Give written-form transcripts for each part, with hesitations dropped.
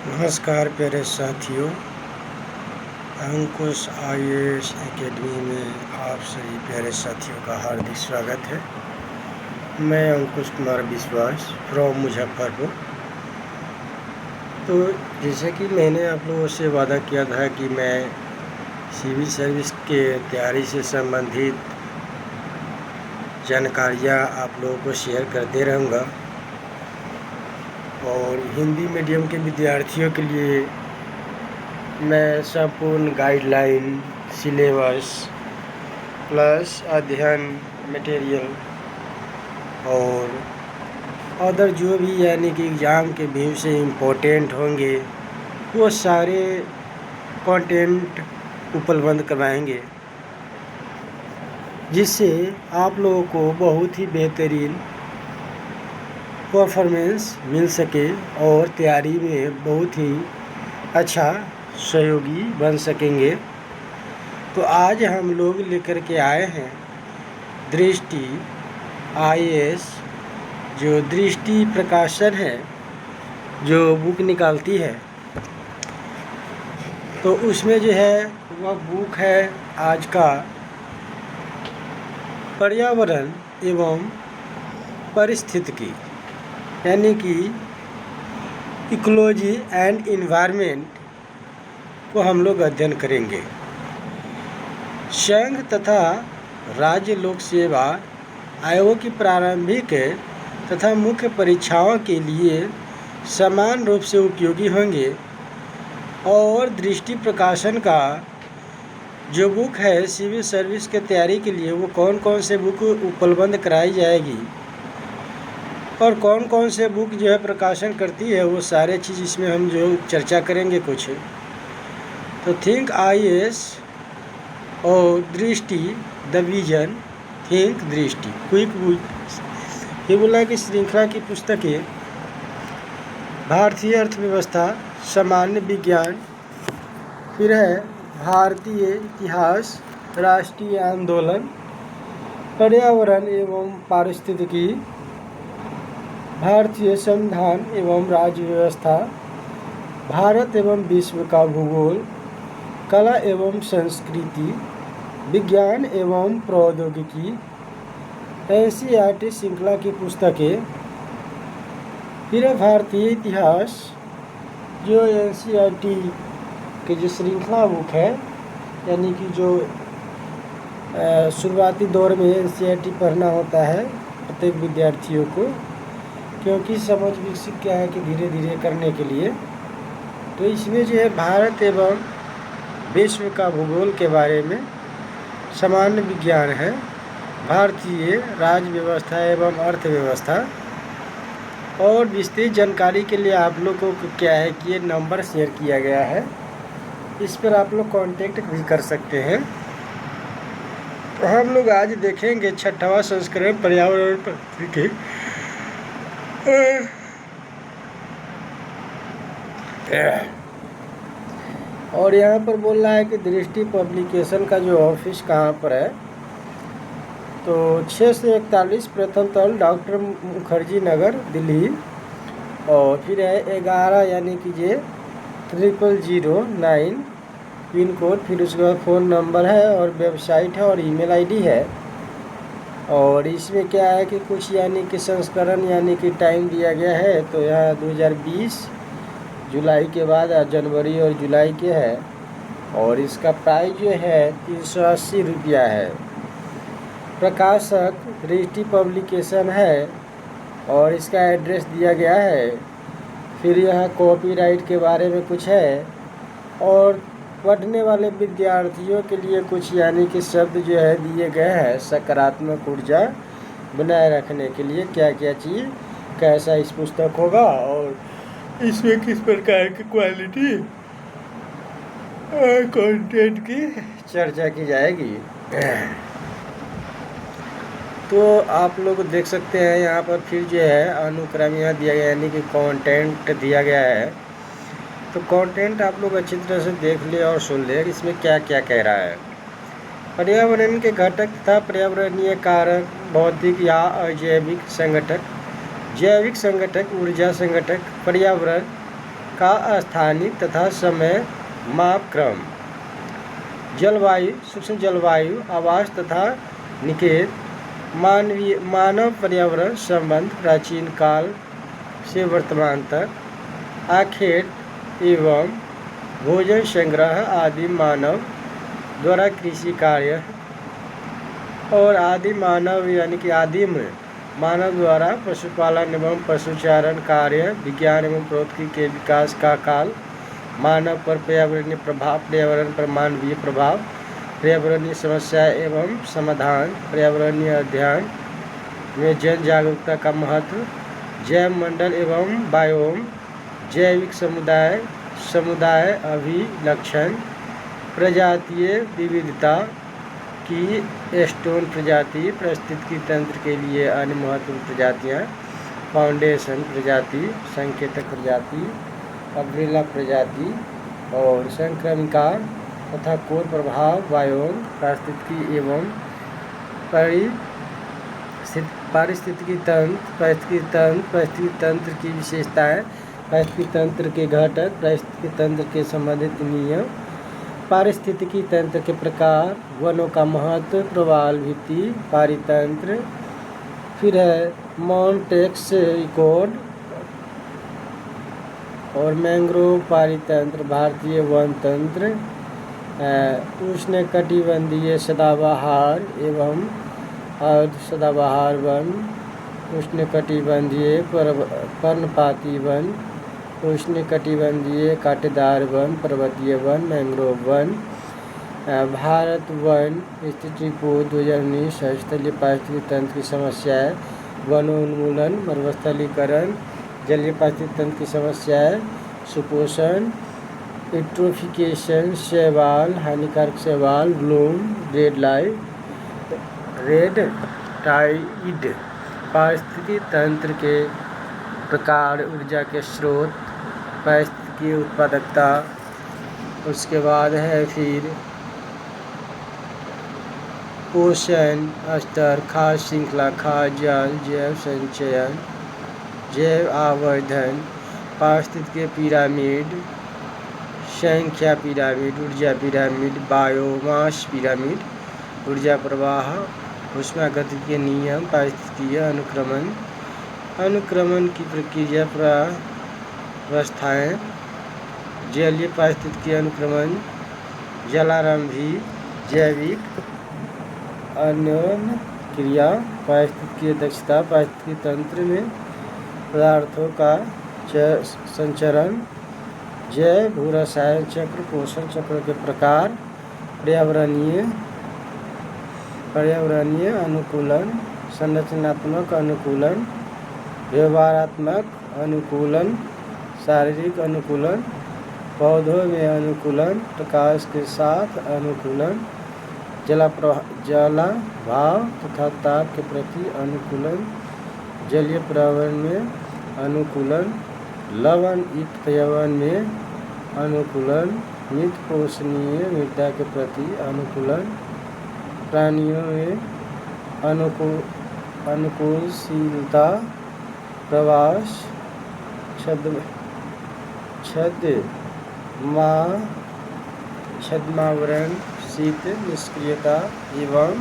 नमस्कार प्यारे साथियों, अंकुश आईएएस एकेडमी में आप सभी प्यारे साथियों का हार्दिक स्वागत है। मैं अंकुश कुमार विश्वास फ्रॉम मुजफ्फरपुर। तो जैसे कि मैंने आप लोगों से वादा किया था कि मैं सिविल सर्विस के तैयारी से संबंधित जानकारियाँ आप लोगों को शेयर करते रहूँगा और हिंदी मीडियम के विद्यार्थियों के लिए मैं संपूर्ण गाइडलाइन, सिलेबस प्लस अध्ययन मटेरियल और अदर जो भी यानी कि एग्ज़ाम के व्यू से इम्पोर्टेंट होंगे वो सारे कंटेंट उपलब्ध करवाएंगे, जिससे आप लोगों को बहुत ही बेहतरीन परफॉर्मेंस मिल सके और तैयारी में बहुत ही अच्छा सहयोगी बन सकेंगे। तो आज हम लोग लेकर के आए हैं दृष्टि आईएएस, जो दृष्टि प्रकाशन है जो बुक निकालती है, तो उसमें जो है वह बुक है आज का पर्यावरण एवं पारिस्थितिकी, यानी कि इकोलॉजी एंड इन्वायरमेंट को हम लोग अध्ययन करेंगे। संघ तथा राज्य लोक सेवा आयोग की प्रारंभिक तथा मुख्य परीक्षाओं के लिए समान रूप से उपयोगी होंगे और दृष्टि प्रकाशन का जो बुक है सिविल सर्विस के तैयारी के लिए वो कौन कौन से बुक उपलब्ध कराई जाएगी और कौन कौन से बुक जो है प्रकाशन करती है, वो सारे चीज़ इसमें हम जो चर्चा करेंगे कुछ। तो थिंक आईएएस और दृष्टि द विजन थिंक दृष्टि क्विक बुक, ये बोला कि श्रृंखला की पुस्तकें भारतीय अर्थव्यवस्था, सामान्य विज्ञान, फिर है भारतीय इतिहास, राष्ट्रीय आंदोलन, पर्यावरण एवं पारिस्थितिकी, भारतीय संविधान एवं राज्य व्यवस्था, भारत एवं विश्व का भूगोल, कला एवं संस्कृति, विज्ञान एवं प्रौद्योगिकी, एनसीईआरटी श्रृंखला की पुस्तकें, फिर भारतीय इतिहास जो एनसीईआरटी की जो श्रृंखला बुक है, यानी कि जो शुरुआती दौर में एनसीईआरटी पढ़ना होता है प्रत्येक विद्यार्थियों को, क्योंकि समझ विकसित क्या है कि धीरे धीरे करने के लिए। तो इसमें जो है भारत एवं विश्व का भूगोल के बारे में, सामान्य विज्ञान है, भारतीय राज्य व्यवस्था एवं अर्थव्यवस्था, और विस्तृत जानकारी के लिए आप लोगों को क्या है कि ये नंबर शेयर किया गया है, इस पर आप लोग कांटेक्ट भी कर सकते हैं। तो हम लोग आज देखेंगे 6वां संस्करण पर्यावरण पारिस्थितिकी। और यहाँ पर बोल रहा है कि दृष्टि पब्लिकेशन का जो ऑफिस कहाँ पर है, तो 6 से 41 प्रथम तल डॉक्टर मुखर्जी नगर दिल्ली, और फिर है 11 यानी कि ये 0009 पिन कोड, फिर उसके बाद फ़ोन नंबर है और वेबसाइट है और ईमेल आईडी है। और इसमें क्या है कि कुछ यानी कि संस्करण यानी कि टाइम दिया गया है, तो यहाँ 2020 जुलाई के बाद जनवरी और जुलाई के है, और इसका प्राइस जो है 380 रुपया है। प्रकाशक दृष्टि पब्लिकेशन है और इसका एड्रेस दिया गया है। फिर यहाँ कॉपीराइट के बारे में कुछ है, और पढ़ने वाले विद्यार्थियों के लिए कुछ यानी कि शब्द जो है दिए गए हैं सकारात्मक ऊर्जा बनाए रखने के लिए, क्या क्या चीज़ कैसा इस पुस्तक होगा और इसमें किस प्रकार की क्वालिटी और कंटेंट की चर्चा की जाएगी। तो आप लोग देख सकते हैं यहाँ पर फिर जो है अनुक्रम यहाँ दिया गया यानी कि कंटेंट दिया गया है। तो कंटेंट आप लोग अच्छी तरह से देख ले और सुन ले इसमें क्या क्या कह रहा है। पर्यावरण के घटक तथा पर्यावरणीय कारक, भौतिक या अजैविक संगठक, जैविक संगठक, ऊर्जा संगठक, पर्यावरण का स्थानिक तथा समय मापक्रम, जलवायु, सूक्ष्म जलवायु, आवास तथा निकेत, मानव पर्यावरण संबंध प्राचीन काल से वर्तमान तक, आखेट एवं भोजन संग्रह, आदि मानव द्वारा कृषि कार्य और आदि मानव यानी कि आदिम मानव द्वारा पशुपालन एवं पशुचारण कार्य, विज्ञान एवं प्रौद्योगिकी के विकास का काल, मानव पर पर्यावरणीय प्रभाव, पर्यावरण पर मानवीय प्रभाव, पर्यावरणीय समस्या एवं समाधान, पर्यावरणीय अध्ययन में जन जागरूकता का महत्व, जैव मंडल एवं बायोम, जैविक समुदाय अभिलक्षण, प्रजातीय विविधता की स्टोन प्रजाति, पारिस्थितिकी तंत्र के लिए अन्य महत्वपूर्ण प्रजातियाँ, फाउंडेशन प्रजाति, संकेतक प्रजाति, अम्ब्रेला प्रजाति और संक्रमिका तथा कोर प्रभाव, बायोम, पारिस्थितिकी एवं पारिस्थितिकी तंत्र की विशेषताएं, पारिस्थितिकी तंत्र के घटक, पारिस्थितिकी तंत्र के संबंधित नियम, पारिस्थितिकी तंत्र के प्रकार, वनों का महत्व, प्रवाल भित्ति पारितंत्र, फिर है मॉन्टेक्स इकोड और मैंग्रोव पारितंत्र, भारतीय वन तंत्र, उष्णकटिबंधीय सदाबहार एवं अर्ध सदाबहार वन, उष्णकटिबंधीय पर्णपाती वन, उष्णकटिबंधीय कांटेदार वन, पर्वतीय one, mangrove one, Bharat one स्थिति रिपोर्ट 2019, स्थलीय पारिस्थितिकी तंत्र की समस्याएं, वनोन्मूलन, मरुस्थलीकरण, जलीय पारिस्थितिकी तंत्र की समस्याएं, सुपोषण, यूट्रोफिकेशन, शैवाल, हानिकारक शैवाल, ब्लूम, रेड टाइड, पारिस्थितिकी तंत्र के प्रकार, ऊर्जा के स्रोत, पारिस्थितिकी उत्पादकता, उसके बाद है फिर पोषण स्तर, खाद्य श्रृंखला, खाद्य जाल, जैव संचयन, जैव आवर्धन, पारिस्थितिकी पिरामिड, संख्या पिरामिड, ऊर्जा पिरामिड, बायोमास पिरामिड, ऊर्जा प्रवाह, ऊष्मागतिकीय नियम, पारिस्थितिकीय अनुक्रमण की प्रक्रिया, प्रावस्थाएं, जलीय पारिस्थितिकीय अनुक्रमण, जलारंभी, जैविक अन्योन क्रिया, पारिस्थितिकीय दक्षता, पारिस्थितिकी तंत्र में पदार्थों का संचरण, जैव भूरसायन चक्र, पोषण चक्र के प्रकार, पर्यावरणीय अनुकूलन, संरचनात्मक अनुकूलन, व्यवहारात्मक अनुकूलन, शारीरिक अनुकूलन, पौधों में अनुकूलन, प्रकाश के साथ अनुकूलन, जलाभाव तथा ताप के प्रति अनुकूलन, जलीय पर्यावरण में अनुकूलन, लवण युक्त पर्यावरण में अनुकूलन, मृत पोषणीय मृदा के प्रति अनुकूलन, प्राणियों में अनुकूलशीलता, प्रवास, छद्मावरण, शीत निष्क्रियता एवं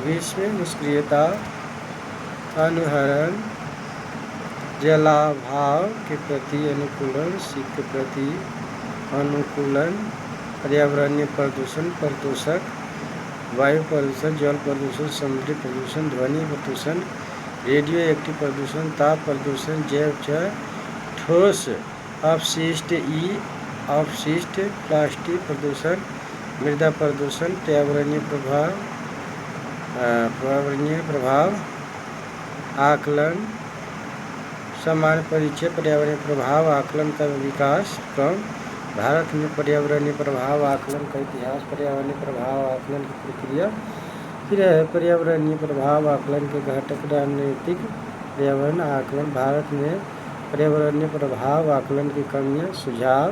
ग्रीष्म निष्क्रियता, अनुहरण, जलाभाव के प्रति अनुकूलन, शीत के प्रति अनुकूलन, पर्यावरणीय प्रदूषक, वायु प्रदूषण, जल प्रदूषण, समुद्री प्रदूषण, ध्वनि प्रदूषण, रेडियो एक्टिव प्रदूषण, ताप प्रदूषण, जैव ठोस अपशिष्ट, अपशिष्ट, प्लास्टिक प्रदूषण, मृदा प्रदूषण, पर्यावरणीय प्रभाव आकलन, सामान्य परिचय, पर्यावरणीय प्रभाव आकलन का विकास क्रम, भारत में पर्यावरणीय प्रभाव आकलन का इतिहास, पर्यावरणीय प्रभाव आकलन की प्रक्रिया, फिर है पर्यावरणीय प्रभाव आकलन के घटक, रणनीतिक पर्यावरण आकलन, भारत में पर्यावरणीय प्रभाव आकलन की कमियां, सुझाव,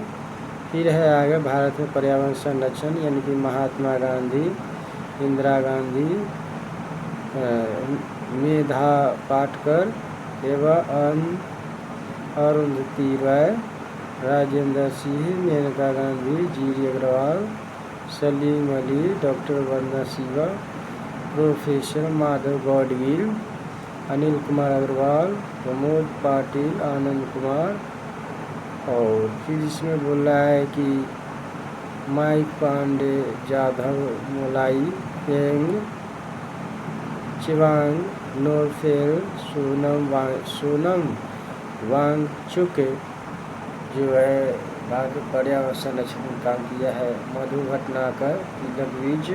फिर है आगे भारत में पर्यावरण संरक्षण यानी कि महात्मा गांधी, इंदिरा गांधी, मेधा पाटकर एवं अरुंधति रॉय, राजेंद्र सिंह, मेनका गांधी, जीरी अग्रवाल, सलीम अली, डॉक्टर वंदना शिवा, प्रोफेसर माधव गौडगिल, अनिल कुमार अग्रवाल, प्रमोद पाटिल, आनंद कुमार। और फिर इसमें बोल रहा है कि माइक पांडे, जाधव मोलाई, पेंग चिवांग, नोरफेल, सोनम वांगचुक जो है भारतीय पर्यावरण संरक्षण में काम किया है। मधु भटनागर, तिलक विज,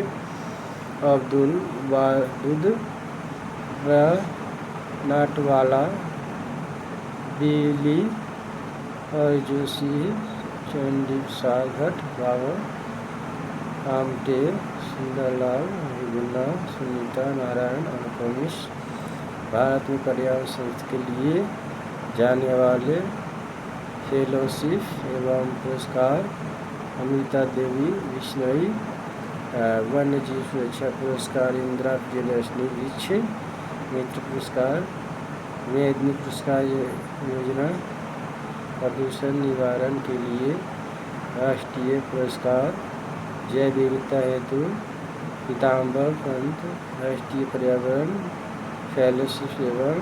अब्दुल वादुद, नाटवाला, बिली और जोशी, चंदीप सागट, बाबा आमटे, सुंदरलाल, गुन्ना, सुनीता नारायण, अनुपमिश। भारत में पर्यावरण संरक्षण के लिए जाने वाले फेलोशिप एवं पुरस्कार: अमृता देवी बिश्नोई, वन्य जीव सुरक्षा पुरस्कार इंदिरा प्रियदर्शनी वृक्ष मित्र पुरस्कार, मेदनी पुरस्कार योजना, प्रदूषण निवारण के लिए राष्ट्रीय पुरस्कार, जैव विविधता हेतु पीताम्बर पंत राष्ट्रीय पर्यावरण फेलोशिप एवं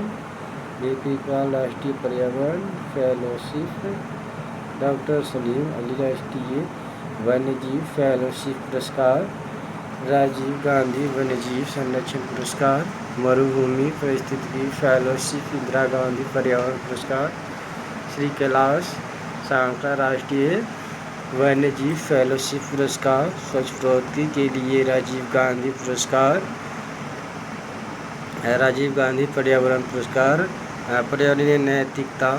बीपी पाल राष्ट्रीय पर्यावरण फेलोशिप, डॉक्टर सलीम अली राष्ट्रीय वन्यजीव फेलोशिप पुरस्कार, राजीव गांधी वन्यजीव संरक्षण पुरस्कार, मरुभूमि परिस्थितिकी फेलोशिप इंदिरा गांधी पर्यावरण पुरस्कार, श्री कैलाश सांकरा राष्ट्रीय वन्यजीव फेलोशिप पुरस्कार, स्वच्छ प्रवृत्ति के लिए राजीव गांधी पुरस्कार, राजीव गांधी पर्यावरण पुरस्कार, पर्यावरणीय नैतिकता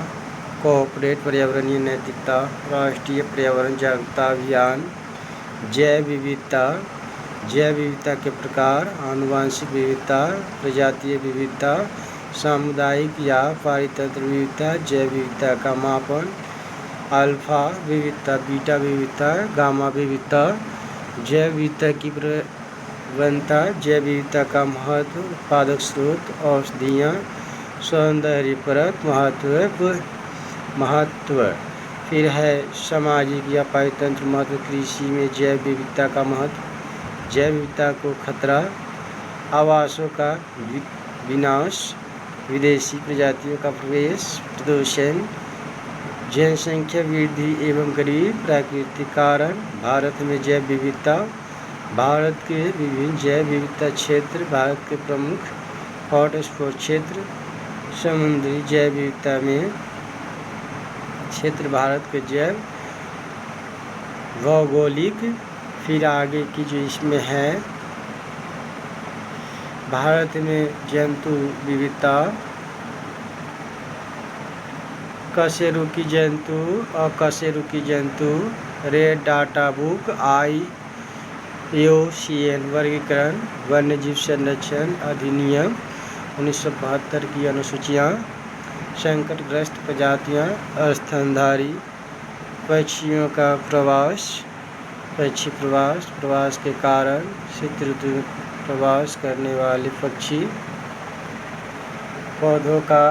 कोऑपरेट पर्यावरणीय नैतिकता, राष्ट्रीय पर्यावरण जागरूकता अभियान, जैव विविधता के प्रकार, आनुवंशिक विविधता, प्रजातीय विविधता, सामुदायिक या पारितंत्र विविधता, जैव विविधता का मापन, अल्फा विविधता, बीटा विविधता, गामा विविधता, जैव विविधता की प्रबंधता, जैव विविधता का महत्व, उत्पादक स्रोत, औषधियाँ, सौंदर्यपरक महत्व। फिर है सामाजिक या पारितंत्र महत्व, कृषि में जैव विविधता का महत्व, जैव विविधता को खतरा, आवासों का विनाश, विदेशी प्रजातियों का प्रवेश, प्रदूषण, जनसंख्या वृद्धि एवं गरीब, प्राकृतिक कारण, भारत में जैव विविधता, भारत के विभिन्न जैव विविधता क्षेत्र, भारत के प्रमुख हॉटस्पॉट क्षेत्र, समुद्री जैव विविधता में क्षेत्र, भारत के जैव भौगोलिक। फिर आगे की जो इसमें है, भारत में जंतु विविधता, कशेरुकी जंतु, अकशेरुकी जंतु, रेड डाटा बुक, IUCN वर्गीकरण, वन्यजीव संरक्षण अधिनियम 1972 की अनुसूचियाँ, संकटग्रस्त प्रजातियाँ, स्तनधारी पक्षियों का प्रवास, पक्षी प्रवास के कारण, शीत ऋतु में प्रवास करने वाले पक्षी, पौधों का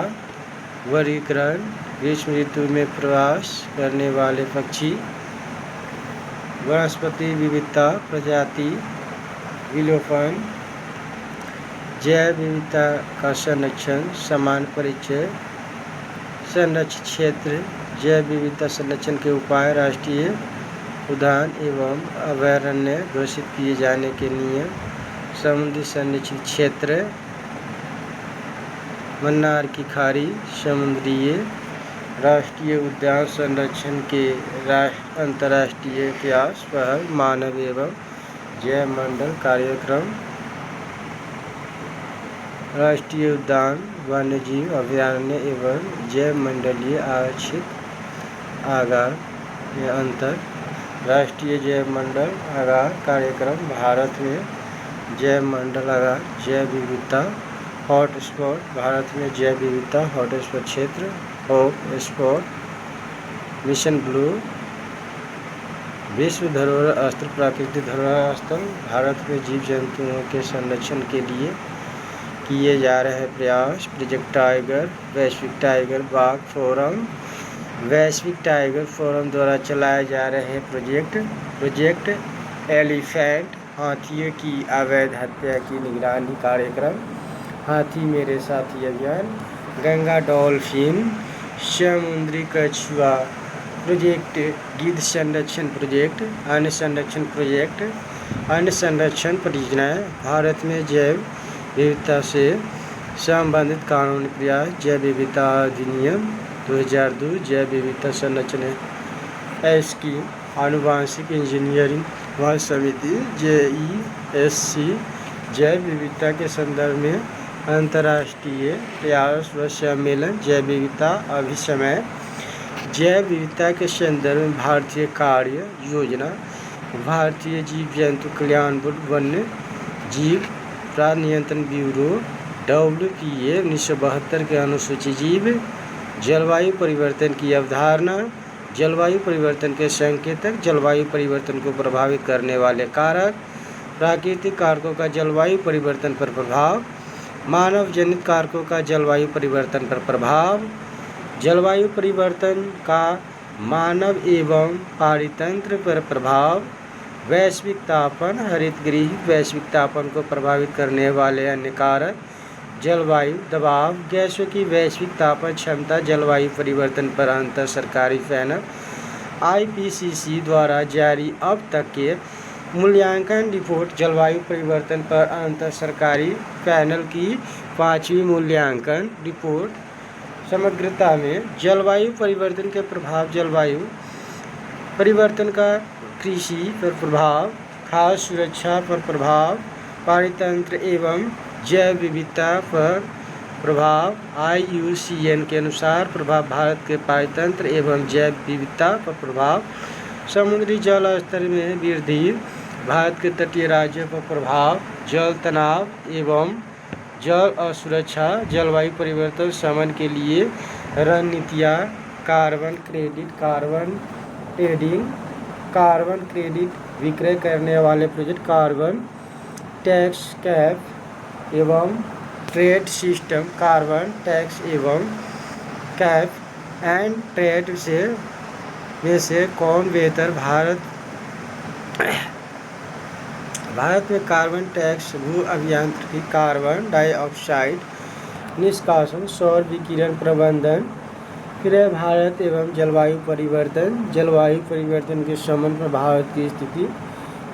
वर्गीकरण, ग्रीष्म ऋतु में प्रवास करने वाले पक्षी, वनस्पति विविधता, प्रजाति विलोपन, जैव विविधता का संरक्षण, समान परिचय, संरक्षित क्षेत्र, जैव विविधता संरक्षण के उपाय, राष्ट्रीय उद्यान एवं अभयारण्य घोषित किए जाने के नियम, समुद्री संरक्षित क्षेत्र, मन्नार की खाड़ी, समुद्रीय राष्ट्रीय उद्यान संरक्षण के अंतर्राष्ट्रीय प्रयास, पहल, मानव एवं जैव मंडल कार्यक्रम, राष्ट्रीय उद्यान, वन्यजीव अभयारण्य एवं जैव मंडलीय आरक्षित आगार में अंतर, राष्ट्रीय जैव मंडल आगार कार्यक्रम, भारत में जैव मंडल आगार, जैव विविधता हॉटस्पॉट, भारत में जैव विविधता हॉटस्पॉट क्षेत्र, होप स्पॉट, मिशन ब्लू, विश्व धरोहर स्थल, प्राकृतिक धरोहर स्थल, भारत में जीव जंतुओं के संरक्षण के लिए किए जा रहे प्रयास, प्रोजेक्ट टाइगर, वैश्विक टाइगर बाघ फोरम, वैश्विक टाइगर फोरम द्वारा चलाए जा रहे प्रोजेक्ट एलिफेंट हाथियों की अवैध हत्या की निगरानी कार्यक्रम, हाथी मेरे साथी अभियान, गंगा डॉल्फिन, समुद्री कछुआ प्रोजेक्ट, गिद्ध संरक्षण प्रोजेक्ट, अन्य संरक्षण परियोजनाएं, भारत में जैव विविधता से संबंधित कानूनी प्रयास, जैव विविधता अधिनियम 2002, जैव विविधता संरक्षण एसकी, आनुवांशिक इंजीनियरिंग महासमिति JESC, जैव विविधता के संदर्भ में अंतर्राष्ट्रीय प्रयास व सम्मेलन, जैव विविधता अभिसमय, जैव विविधता के संदर्भ में भारतीय कार्य योजना, भारतीय जीव जंतु कल्याण बोर्ड, वन्य जीव अपराध नियंत्रण ब्यूरो WPA 1972 के अनुसूचित जीव, जलवायु परिवर्तन की अवधारणा, जलवायु परिवर्तन के संकेतक, जलवायु परिवर्तन को प्रभावित करने वाले कारक, प्राकृतिक कारकों का जलवायु परिवर्तन पर प्रभाव, मानव जनित कारकों का जलवायु परिवर्तन पर प्रभाव, जलवायु परिवर्तन का मानव एवं पारितंत्र पर प्रभाव, वैश्विक तापन, हरितगृह वैश्विक तापन को प्रभावित करने वाले अन्य कारक, जलवायु दबाव, गैसों की वैश्विक तापन क्षमता, जलवायु परिवर्तन पर अंतर सरकारी पैनल, IPCC द्वारा जारी अब तक के मूल्यांकन रिपोर्ट, जलवायु परिवर्तन पर अंतर सरकारी पैनल की 5वीं मूल्यांकन रिपोर्ट, समग्रता में जलवायु परिवर्तन के प्रभाव, जलवायु परिवर्तन का कृषि पर प्रभाव, खाद्य सुरक्षा पर प्रभाव, पारितंत्र एवं जैव विविधता पर प्रभाव, IUCN के अनुसार प्रभाव, भारत के पारितंत्र एवं जैव विविधता पर प्रभाव, समुद्री जल स्तर में वृद्धि, भारत के तटीय राज्यों पर प्रभाव, जल तनाव एवं जल असुरक्षा, जलवायु परिवर्तन शमन के लिए रणनीतियाँ, carbon credit, carbon trading, carbon credit विक्रय करने वाले प्रोजेक्ट, कार्बन टैक्स कैप एवं ट्रेड सिस्टम, कार्बन टैक्स एवं कैप एंड ट्रेड में से कौन बेहतर, भारत में कार्बन टैक्स, भू अभियांत्रिकी, कार्बन डाइऑक्साइड निष्कासन, सौर विकिरण प्रबंधन, फिर भारत एवं जलवायु परिवर्तन के शमन पर भारत की स्थिति,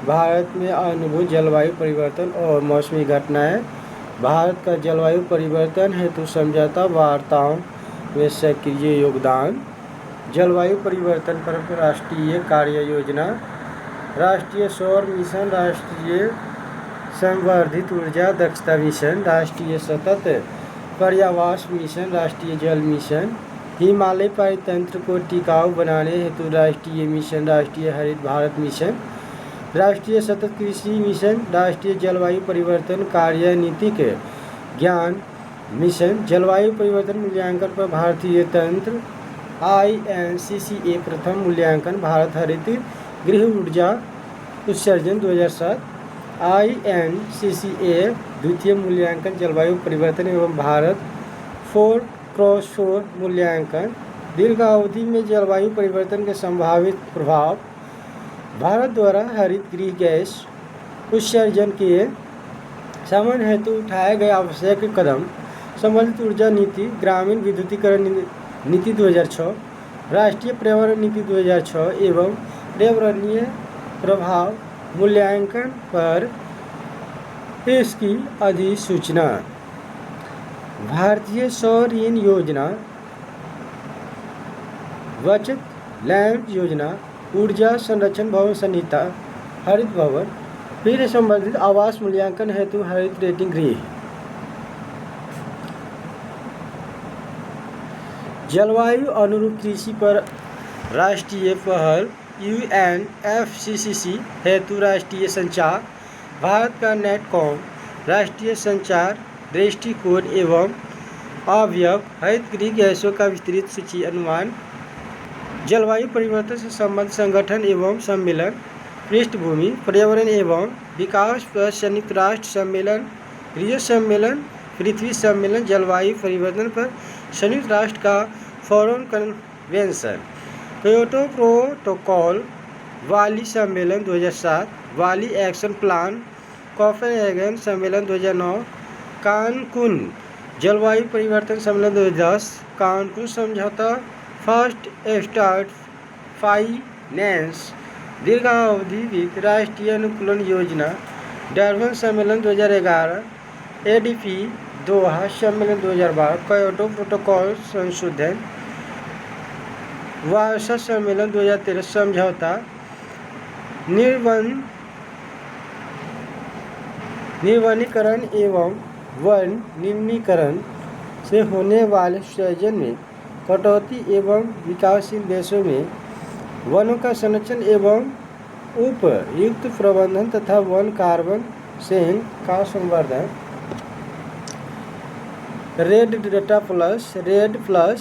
भारत में अनुभूत जलवायु परिवर्तन और मौसमी घटनाएं, भारत का जलवायु परिवर्तन हेतु समझौता वार्ताओं में सक्रिय योगदान, जलवायु परिवर्तन पर राष्ट्रीय कार्य योजना, राष्ट्रीय सौर मिशन, राष्ट्रीय संवर्धित ऊर्जा दक्षता मिशन, राष्ट्रीय सतत पर्यावास मिशन, राष्ट्रीय जल मिशन, हिमालय पारितंत्र को टिकाऊ बनाने हेतु राष्ट्रीय मिशन, राष्ट्रीय हरित भारत मिशन, राष्ट्रीय सतत कृषि मिशन, राष्ट्रीय जलवायु परिवर्तन कार्यनीतिक ज्ञान मिशन, जलवायु परिवर्तन मूल्यांकन पर भारतीय तंत्र, INCCA प्रथम मूल्यांकन, भारत हरित गृह ऊर्जा उत्सर्जन 2007, INCCA द्वितीय मूल्यांकन, जलवायु परिवर्तन एवं भारत 4x4 मूल्यांकन, दीर्घावधि में जलवायु परिवर्तन के संभावित प्रभाव, भारत द्वारा हरित गृह गैस उत्सर्जन के शमन हेतु उठाए गए आवश्यक कदम, संबंधित ऊर्जा नीति, ग्रामीण विद्युतीकरण नीति 2006, राष्ट्रीय पर्यावरण नीति 2006 एवं पर्यावरणीय प्रभाव मूल्यांकन पर इसकी अधिसूचना, भारतीय सौर ऋण योजना, बचत लैंड योजना, ऊर्जा संरक्षण भवन संहिता, हरित भवन, फिर संबंधित आवास मूल्यांकन हेतु हरित रेटिंग गृह, जलवायु अनुरूप कृषि पर राष्ट्रीय पहल, UNFCCC हेतु राष्ट्रीय संचार, भारत का नेटकॉम, राष्ट्रीय संचार दृष्टिकोण एवं अवयव, हरित गृह गैसों का विस्तृत सूची अनुमान, जलवायु परिवर्तन से संबंधित संगठन एवं सम्मेलन, पृष्ठभूमि, पर्यावरण एवं विकास पर संयुक्त राष्ट्र सम्मेलन, रियो सम्मेलन, पृथ्वी सम्मेलन, जलवायु परिवर्तन पर संयुक्त राष्ट्र का फोरम कन्वेंशन, क्योटो प्रोटोकॉल, बाली सम्मेलन 2007, बाली एक्शन प्लान, कोपेनहेगन सम्मेलन 2009, कानकुन जलवायु परिवर्तन सम्मेलन 2010, कानकुन समझौता, फर्स्ट स्टार्ट फाइनेंस, दीर्घावधि वित्त, राष्ट्रीय अनुकूलन योजना, डरबन सम्मेलन 2011, एडीपी दोहा सम्मेलन 2012, क्योटो प्रोटोकॉल संशोधन, वार्सा सम्मेलन 2013 समझौता, निर्वनीकरण एवं वन निम्नीकरण से होने वाले उत्सर्जन में कटौती एवं विकासशील देशों में वनों का संरक्षण एवं उपयुक्त प्रबंधन तथा वन कार्बन सिंक का संवर्धन, red data plus, red plus,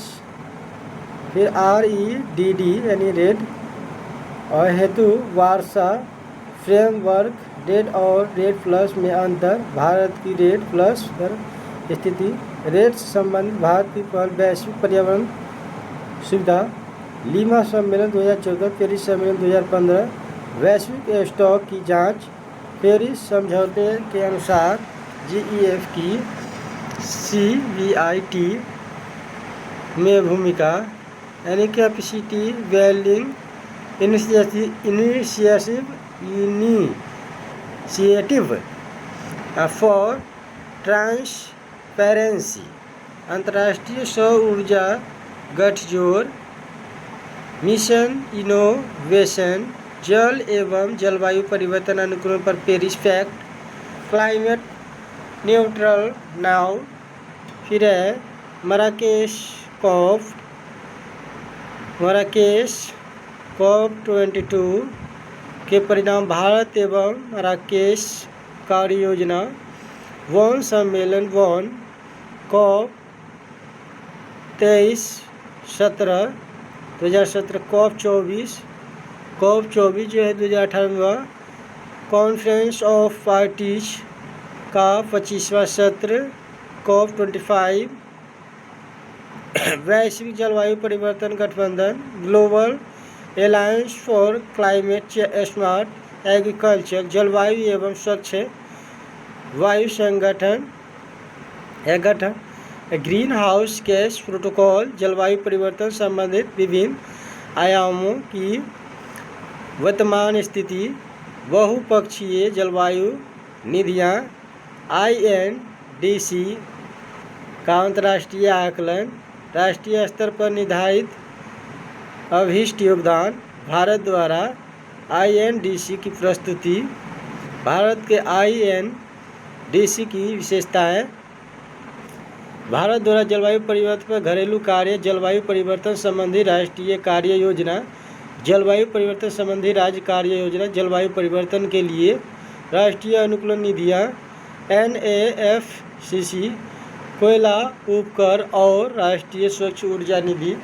फिर REDD यानी रेड और हेतु वार्सा फ्रेमवर्क, रेड और रेड प्लस में अंतर, भारत की रेड प्लस पर स्थिति, रेड से संबंधित भारत की पहल वैश्विक पर्यावरण सुविधा, लीमा सम्मेलन 2014, पेरिस सम्मेलन 2015, वैश्विक स्टॉक की जांच, पेरिस समझौते के अनुसार GEF की CVIT में भूमिका, यानी capacity building initiative for transparency, अंतर्राष्ट्रीय सौर ऊर्जा गठजोड़, मिशन इनोवेशन, जल एवं जलवायु परिवर्तन अनुकूलन पर Paris pact, climate neutral now, फिर है मराकेश कॉप 22 के परिणाम, भारत एवं मराकेश कार्य योजना, वन सम्मेलन वन, कॉप 23-17 2017, कॉप 24 जो है 2018 में हुआ, कॉन्फ्रेंस ऑफ पार्टीज का 25वां सत्र, कॉप 25, वैश्विक जलवायु परिवर्तन गठबंधन, global alliance for climate smart agriculture, जलवायु एवं स्वच्छ वायु संगठन, ग्रीन हाउस गैस प्रोटोकॉल, जलवायु परिवर्तन संबंधित विभिन्न आयामों की वर्तमान स्थिति, बहुपक्षीय जलवायु निधियां, INDC का अंतर्राष्ट्रीय आकलन, राष्ट्रीय स्तर पर निर्धारित अभीष्ट योगदान, भारत द्वारा INDC की प्रस्तुति, भारत के INDC की विशेषताएं, भारत द्वारा जलवायु परिवर्तन पर घरेलू कार्य, जलवायु परिवर्तन संबंधी राष्ट्रीय कार्य योजना, जलवायु परिवर्तन संबंधी राज्य कार्य योजना, जलवायु परिवर्तन के लिए राष्ट्रीय अनुकूलन निधियां, NAFCC, कोयला उपकर और राष्ट्रीय स्वच्छ ऊर्जा निधि,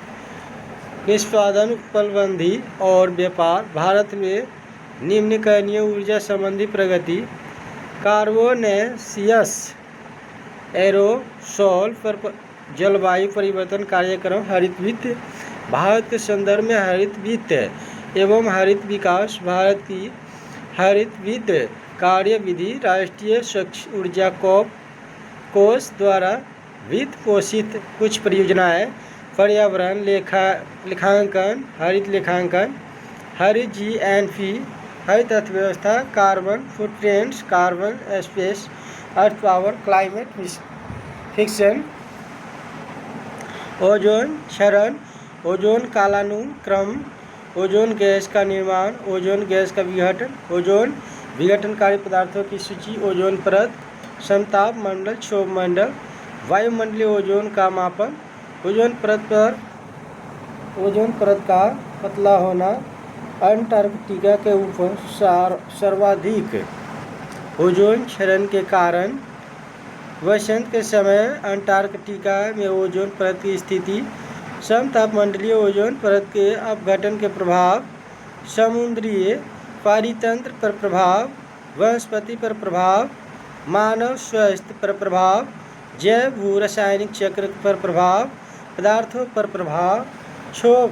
निष्पादन उपलब्धि और व्यापार, भारत में निम्नकरणीय ऊर्जा संबंधी प्रगति, कार्बोनेशियस एरोसोल पर जलवायु परिवर्तन कार्यक्रम, हरित वित्त, भारत के संदर्भ में हरित वित्त एवं हरित विकास, भारत की हरित वित्त कार्य विधि, राष्ट्रीय स्वच्छ ऊर्जा कोष द्वारा वित्त पोषित कुछ परियोजनाएं, पर्यावरण लेखांकन, हरित लेखांकन, हरित GNP, हरित अर्थव्यवस्था, कार्बन फुटप्रिंट्स, कार्बन स्पेस, अर्थ पावर, क्लाइमेट फिक्शन, ओजोन क्षरण, ओजोन कालानुक्रम, ओजोन गैस का निर्माण, ओजोन गैस का विघटन, ओजोन विघटनकारी पदार्थों की सूची, ओजोन परत, समताप मंडल, क्षोभ मंडल, वायुमंडलीय ओजोन का मापन, ओजोन परत का पतला होना, अंटार्कटिका के ऊपर सर्वाधिक ओजोन क्षरण के कारण, वसंत के समय अंटार्कटिका में ओजोन परत की स्थिति, समतापमंडलीय ओजोन परत के अपघटन के प्रभाव, समुद्रीय पारितंत्र पर प्रभाव, वनस्पति पर प्रभाव, मानव स्वास्थ्य पर प्रभाव, जैव भू रासायनिक चक्र पर प्रभाव, पदार्थों पर प्रभाव, क्षोभ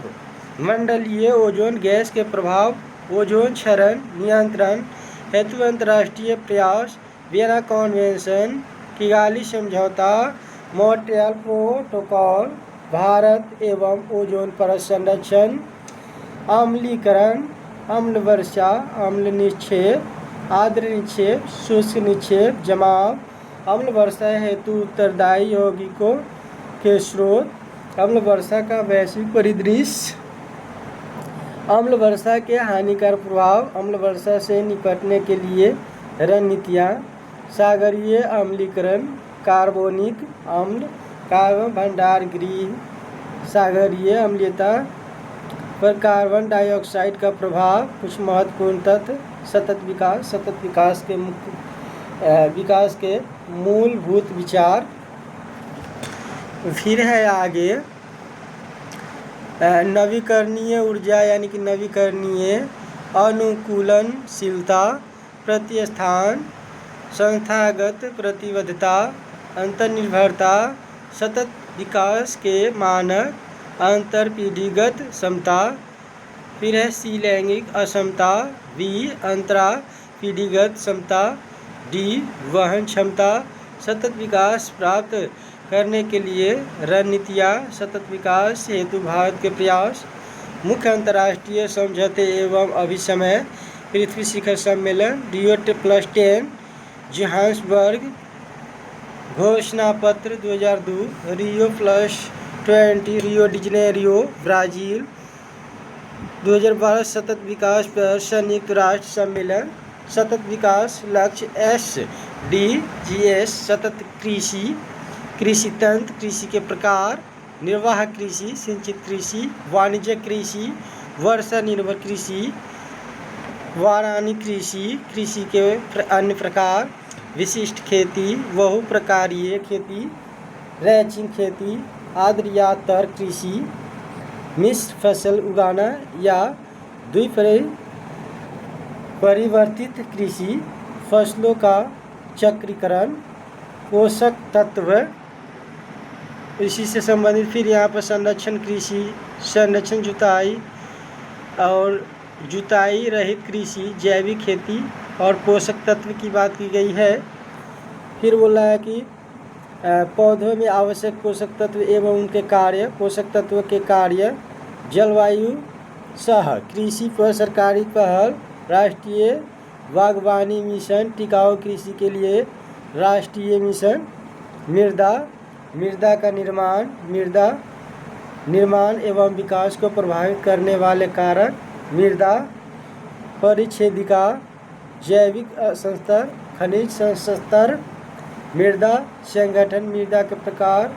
मंडलीय ओजोन गैस के प्रभाव, ओजोन क्षरण नियंत्रण हेतु अंतर्राष्ट्रीय प्रयास, वियना कन्वेंशन, किगाली समझौता, मॉन्ट्रियल प्रोटोकॉल, भारत एवं ओजोन परत संरक्षण, अम्लीकरण, अम्ल वर्षा, अम्ल निक्षेप, आर्द्र निक्षेप, शुष्क निक्षेप, जमाव, अम्ल वर्षा हेतु उत्तरदायी यौगिकों के स्रोत, अम्ल वर्षा का वैश्विक परिदृश्य, अम्ल वर्षा के हानिकारक प्रभाव, अम्ल वर्षा से निपटने के लिए रणनीतियाँ, सागरीय अम्लीकरण, कार्बोनिक अम्ल, कार्बन भंडार गृह, सागरीय अम्लीयता पर कार्बन डाइऑक्साइड का प्रभाव, कुछ महत्वपूर्ण तथ्य, सतत विकास के विकास के मूलभूत विचार। फिर है आगे नवीकरणीय ऊर्जा यानी कि नवीकरणीय अनुकूलनशीलता, प्रतिस्थान, संस्थागत प्रतिबद्धता, अंतर्निर्भरता, सतत विकास के मानक, अंतरपीढ़ीगत समता। फिर है सी लैंगिक असमता, बी अंतरा पीढ़ीगत समता, डी वहन क्षमता। सतत विकास प्राप्त करने के लिए रणनीतियाँ, सतत विकास हेतु भारत के प्रयास, मुख्य अंतर्राष्ट्रीय समझौते एवं अभिसमय, पृथ्वी शिखर सम्मेलन, रियो +10, जोहान्सबर्ग घोषणा पत्र 2002, रियो +20, रियो डी जेनेरियो ब्राज़ील 2012, सतत विकास पर संयुक्त राष्ट्र सम्मेलन, सतत विकास लक्ष्य SDGs, सतत कृषि तंत्र, कृषि के प्रकार, निर्वाह कृषि, सिंचित कृषि, वाणिज्यिक कृषि, वर्षा निर्भर कृषि, वारानी कृषि, कृषि के अन्य प्रकार, विशिष्ट खेती, बहुप्रकारीय खेती, रैचिंग खेती, आद्रयातर कृषि, मिश्र फसल उगाना या परिवर्तित कृषि, फसलों का चक्रीकरण, पोषक तत्व, इसी से संबंधित। फिर यहाँ पर संरक्षण कृषि, संरक्षण जुताई और जुताई रहित कृषि, जैविक खेती और पोषक तत्व की बात की गई है। फिर बोला है कि पौधों में आवश्यक पोषक तत्व एवं उनके कार्य, पोषक तत्व के कार्य, जलवायु सह कृषि पर सरकारी पहल, राष्ट्रीय बागवानी मिशन, टिकाऊ कृषि के लिए राष्ट्रीय मिशन, मृदा का निर्माण एवं विकास को प्रभावित करने वाले कारक, मृदा परिच्छेदिका, जैविक संस्तर, खनिज संस्तर, मृदा संगठन, मृदा के प्रकार,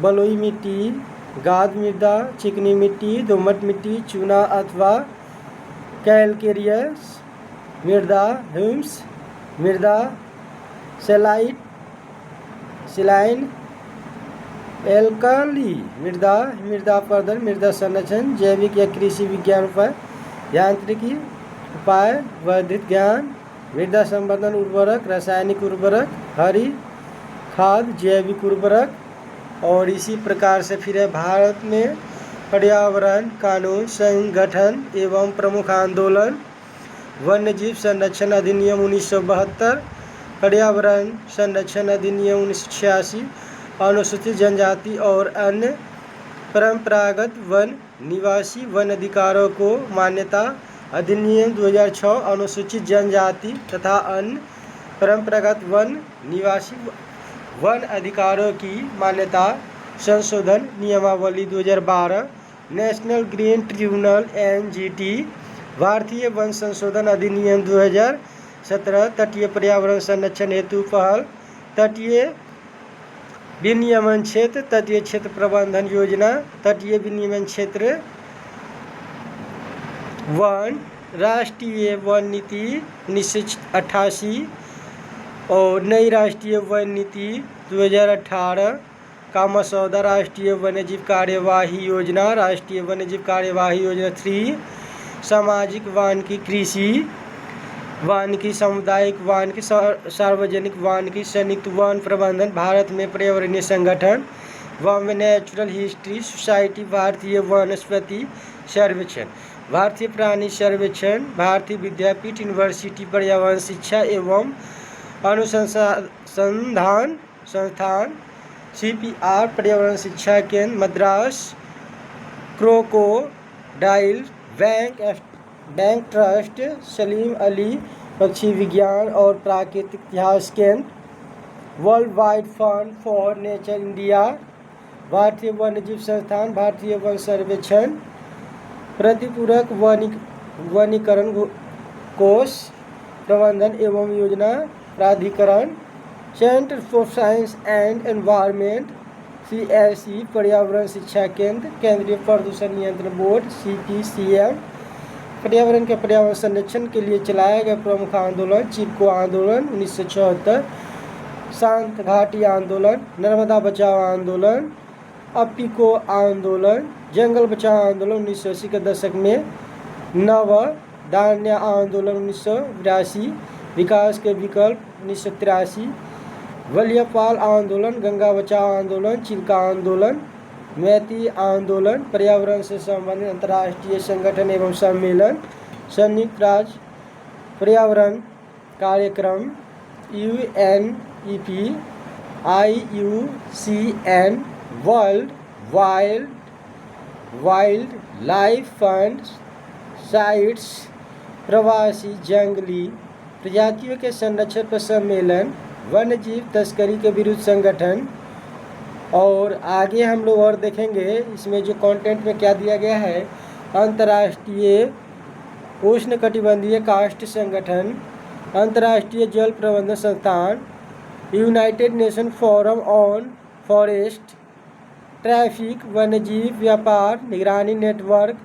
बलुई मिट्टी, गाद मृदा, चिकनी मिट्टी, दोमट मिट्टी, चूना अथवा कैलकेरियस मृदा, ह्यूमस मृदा, सैलाइन एल्कली मृदा प्रदन, मृदा संरक्षण, जैविक या कृषि विज्ञान उपाय, यांत्रिकी उपाय, वर्धित ज्ञान, मृदा संवर्धन उर्वरक, रासायनिक उर्वरक, हरी खाद, जैविक उर्वरक। और इसी प्रकार से फिर है भारत में पर्यावरण कानून संगठन एवं प्रमुख आंदोलन, वन्यजीव संरक्षण अधिनियम 1972, पर्यावरण संरक्षण अधिनियम 1986, अनुसूचित जनजाति और अन्य परंपरागत वन निवासी वन अधिकारों को मान्यता अधिनियम 2006, अनुसूचित जनजाति तथा अन्य परंपरागत वन निवासी वन अधिकारों की मान्यता संशोधन नियमावली 2012, नेशनल ग्रीन ट्रिब्यूनल NGT, भारतीय वन संशोधन अधिनियम 2017, तटीय पर्यावरण संरक्षण हेतु पहल, तटीय विनियमन क्षेत्र, तटीय क्षेत्र प्रबंधन योजना, तटीय विनियमन क्षेत्र वन, राष्ट्रीय वन नीति 1988 और नई राष्ट्रीय वन नीति 2018 का मसौदा, राष्ट्रीय वन्यजीव कार्यवाही योजना, राष्ट्रीय वन्यजीव कार्यवाही योजना 3, सामाजिक वानिकी, कृषि वानिकी, सामुदायिक वानिकी, सार्वजनिक वानिकी, संयुक्त वन प्रबंधन, भारत में पर्यावरणीय संगठन, वन नेचुरल हिस्ट्री सोसाइटी, भारतीय वनस्पति सर्वेक्षण, भारतीय प्राणी सर्वेक्षण, भारतीय विद्यापीठ यूनिवर्सिटी पर्यावरण शिक्षा एवं अनुसंधान संस्थान, CPR पर्यावरण शिक्षा केंद्र, Madras, crocodile bank trust, Salim Ali पक्षी विज्ञान और प्राकृतिक इतिहास केंद्र, world wide fund for nature India, भारतीय वन्यजीव संस्थान, भारतीय वन सर्वेक्षण, प्रतिपूरक वनीकरण कोष प्रबंधन एवं योजना प्राधिकरण, centre for science and environment, CSE पर्यावरण शिक्षा केंद्र, केंद्रीय प्रदूषण नियंत्रण बोर्ड, CPCM, पर्यावरण के पर्यावरण संरक्षण के लिए चलाया गया प्रमुख आंदोलन, चिपको आंदोलन 1974, शांत घाटी आंदोलन, नर्मदा बचाओ आंदोलन, अप्पिको आंदोलन, जंगल बचाओ आंदोलन 1980 के दशक में, नव धान्य आंदोलन 1982, विकास के विकल्प 1983, वलियापाल आंदोलन, गंगा बचाओ आंदोलन, चिल्का आंदोलन, मैती आंदोलन, पर्यावरण से संबंधित अंतर्राष्ट्रीय संगठन एवं सम्मेलन, संयुक्त राज्य पर्यावरण कार्यक्रम, UNEP, IUCN, world wild life fund, sites, प्रवासी जंगली प्रजातियों के संरक्षण पर सम्मेलन, वन्यजीव तस्करी के विरुद्ध संगठन। और आगे हम लोग और देखेंगे इसमें जो कंटेंट में क्या दिया गया है, अंतर्राष्ट्रीय उष्णकटिबंधीय काष्ठ संगठन, अंतर्राष्ट्रीय जल प्रबंधन संस्थान, United Nation forum on forest traffic, वन्यजीव व्यापार निगरानी network,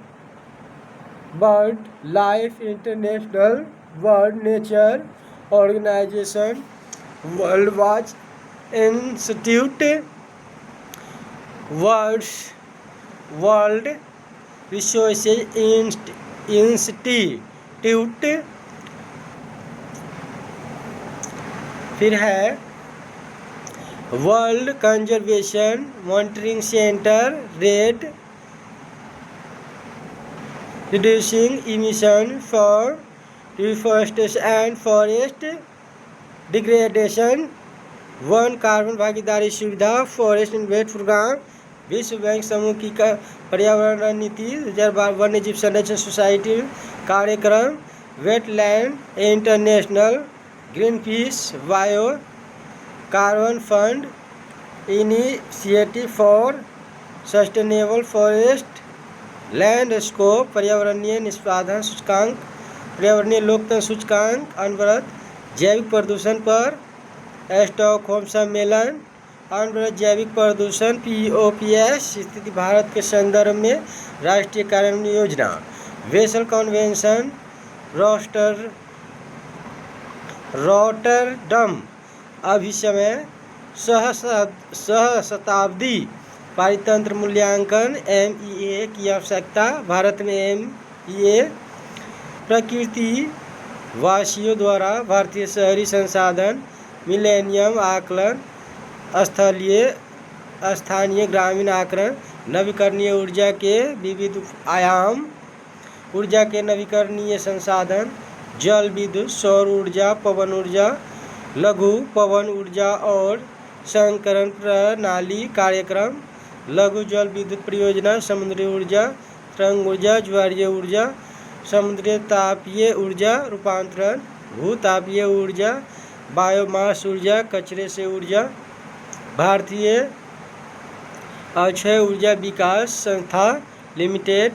bird life international, world nature organisation, world watch institute, world resources institute, फिर है world conservation monitoring centre, red reducing emission for deforestation and forest degradation, वन carbon भागीदारी सुविधा, forest invest programme, विश्व bank समूह की पर्यावरण रणनीति 2012, वन्यजीव संरक्षण सोसाइटी कार्यक्रम, wetland international, Greenpeace, bio carbon fund, initiative for sustainable forest landscape, पर्यावरणीय निष्पादन सूचकांक, पर्यावरणीय लोकतंत्र सूचकांक, अनवरत जैविक प्रदूषण पर स्टॉकहोम सम्मेलन, अनवरत जैविक प्रदूषण POPS स्थिति भारत के संदर्भ में राष्ट्रीय कार्यान्वयन योजना, वेसल कन्वेंशन, रॉटरडम अभिसमय, सहशताब्दी पारितंत्र मूल्यांकन MEA की आवश्यकता, भारत में MEA प्रकृति वासियों द्वारा भारतीय शहरी संसाधन मिलेनियम आकलन, स्थानीय ग्रामीण आकलन, नवीकरणीय ऊर्जा के विविध आयाम, ऊर्जा के नवीकरणीय संसाधन, जल विद्युत, सौर ऊर्जा, पवन ऊर्जा, लघु पवन ऊर्जा और संकरण प्रणाली कार्यक्रम, लघु जल विद्युत परियोजना, समुद्री ऊर्जा, तरंग ऊर्जा, ज्वारीय ऊर्जा, समुद्री तापीय ऊर्जा रूपांतरण, भूतापीय ऊर्जा, बायोमास ऊर्जा, कचरे से ऊर्जा, भारतीय अक्षय ऊर्जा विकास संस्था लिमिटेड,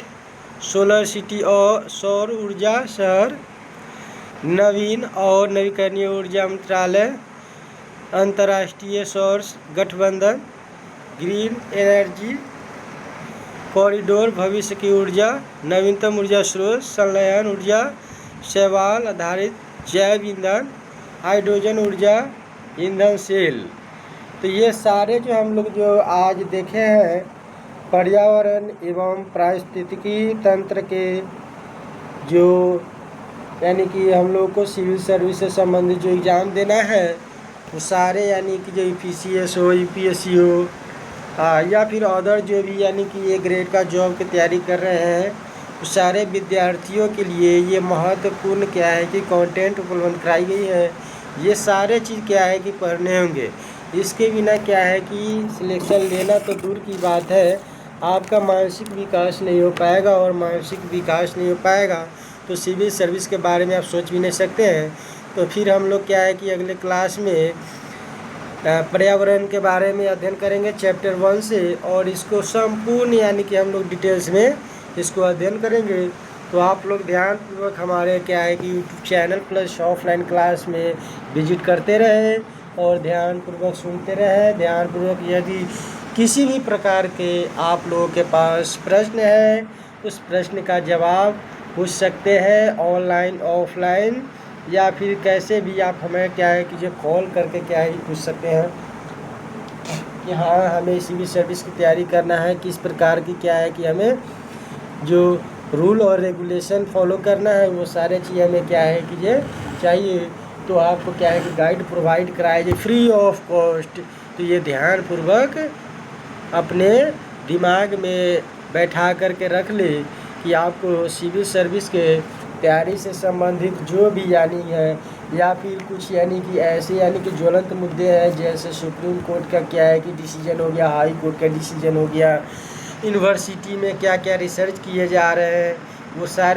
सोलर सिटी और सौर ऊर्जा शहर, नवीन और नवीकरणीय ऊर्जा मंत्रालय, अंतर्राष्ट्रीय सौर गठबंधन, ग्रीन एनर्जी कॉरिडोर, भविष्य की ऊर्जा, नवीनतम ऊर्जा स्रोत, संलयन ऊर्जा, शैवाल आधारित जैव ईंधन, हाइड्रोजन ऊर्जा ईंधन सेल। तो ये सारे जो हम लोग जो आज देखे हैं पर्यावरण एवं पारिस्थितिकी तंत्र के जो यानी कि हम लोग को सिविल सर्विस से संबंधित जो एग्ज़ाम देना है वो सारे यानी कि जो EPCS हो, UPSC हो या फिर अदर जो भी यानी कि ये ग्रेड का जॉब की तैयारी कर रहे हैं, तो सारे विद्यार्थियों के लिए ये महत्वपूर्ण क्या है कि कंटेंट उपलब्ध कराई गई है। ये सारे चीज़ क्या है कि पढ़ने होंगे। इसके बिना क्या है कि सिलेक्शन लेना तो दूर की बात है, आपका मानसिक विकास नहीं हो पाएगा, और मानसिक विकास नहीं हो पाएगा तो सिविल सर्विस के बारे में आप सोच भी नहीं सकते हैं। तो फिर हम लोग क्या है कि अगले क्लास में पर्यावरण के बारे में अध्ययन करेंगे चैप्टर 1 से, और इसको संपूर्ण यानी कि हम लोग डिटेल्स में इसको अध्ययन करेंगे। तो आप लोग ध्यानपूर्वक हमारे क्या है कि YouTube channel plus offline class में विजिट करते रहें और ध्यानपूर्वक सुनते रहें। ध्यानपूर्वक यदि किसी भी प्रकार के आप लोगों के पास प्रश्न है, उस प्रश्न का जवाब पूछ सकते हैं ऑनलाइन ऑफलाइन, या फिर कैसे भी आप हमें क्या है कि जो कॉल करके क्या है पूछ सकते हैं कि हाँ हमें सिविल सर्विस की तैयारी करना है, किस प्रकार की क्या है कि हमें जो रूल और रेगुलेशन फॉलो करना है, वो सारे चीज़ हमें क्या है कि ये चाहिए। तो आपको क्या है कि गाइड प्रोवाइड कराए जाए फ्री ऑफ कॉस्ट। तो ये ध्यानपूर्वक अपने दिमाग में बैठा करके रख ले कि आपको सिविल सर्विस के तैयारी से संबंधित जो भी यानी है, या फिर कुछ यानी कि ऐसे यानी कि ज्वलंत मुद्दे हैं, जैसे सुप्रीम कोर्ट का क्या है कि डिसीजन हो गया, हाई कोर्ट का डिसीजन हो गया, यूनिवर्सिटी में क्या क्या रिसर्च किए जा रहे हैं, वो सारे